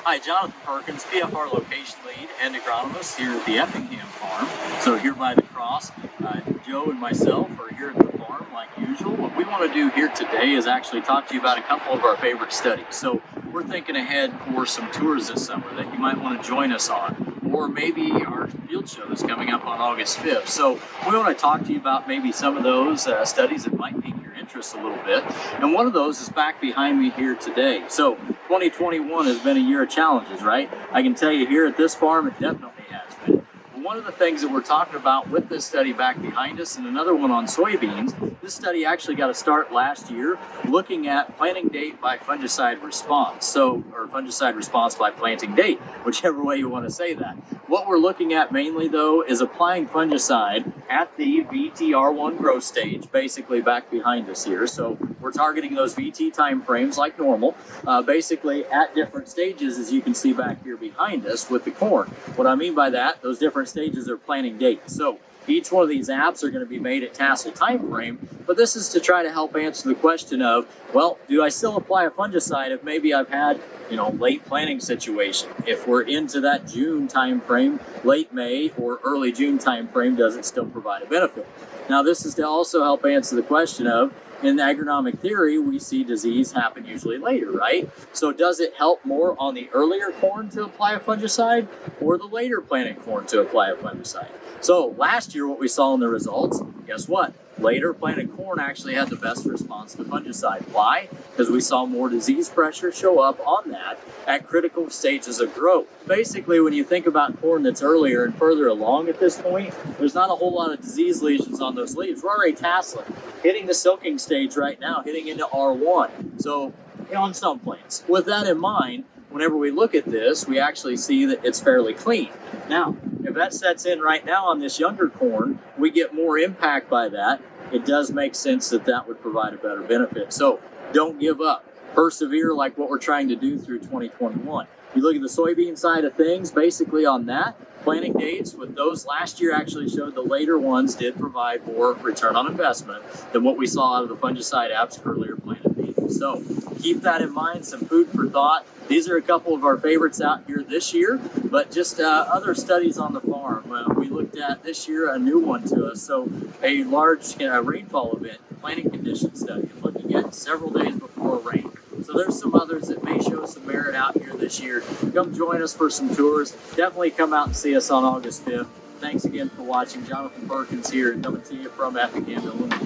Hi, Jonathan Perkins, PFR location lead and agronomist here at the Effingham farm. So here by the cross, Joe and myself are here at the farm like usual. What we want to do here today is actually talk to you about a couple of our favorite studies. So we're thinking ahead for some tours this summer that you might want to join us on, or maybe our field show that's coming up on August 5th. So we want to talk to you about maybe some of those studies that might pique your interest a little bit. And one of those is back behind me here today. So 2021 has been a year of challenges, right? I can tell you here at this farm, it definitely has been. One of the things that we're talking about with this study back behind us and another one on soybeans, this study actually got to start last year looking at planting date by fungicide response. Or fungicide response by planting date, whichever way you want to say that. What we're looking at mainly though is applying fungicide at the VTR1 growth stage, basically back behind us here. So we're targeting those VT time frames like normal, basically at different stages, as you can see back here behind us with the corn. What I mean by that, those different stages are planting dates. So each one of these apps are going to be made at tassel time frame, but this is to try to help answer the question of, well, do I still apply a fungicide if maybe I've had, late planting situation? If we're into that June time frame, late May or early June time frame, does it still provide a benefit? Now, this is to also help answer the question of, in agronomic theory, we see disease happen usually later, right? So does it help more on the earlier corn to apply a fungicide or the later planted corn to apply a fungicide? So last year, what we saw in the results, guess what? Later planted corn actually had the best response to fungicide. Why? Because we saw more disease pressure show up on that at critical stages of growth. Basically, when you think about corn that's earlier and further along at this point, there's not a whole lot of disease lesions on those leaves. We're already tasseling, hitting the silking stage right now, hitting into R1. So, on some plants. With that in mind, whenever we look at this, we actually see that it's fairly clean. Now, if that sets in right now on this younger corn, we get more impact by that. It does make sense that that would provide a better benefit. So don't give up. Persevere like what we're trying to do through 2021. You look at the soybean side of things, basically on that, planting dates with those last year actually showed the later ones did provide more return on investment than what we saw out of the fungicide apps earlier planted beans. So keep that in mind, some food for thought. These are a couple of our favorites out here this year, but just other studies on the farm. We looked at this year a new one to us, so a large rainfall event, planting condition study, looking at several days before rain. So there's some others that may show some merit out here this year. Come join us for some tours. Definitely come out and see us on August 5th. Thanks again for watching. Jonathan Perkins here, coming to you from Effingham, Illinois.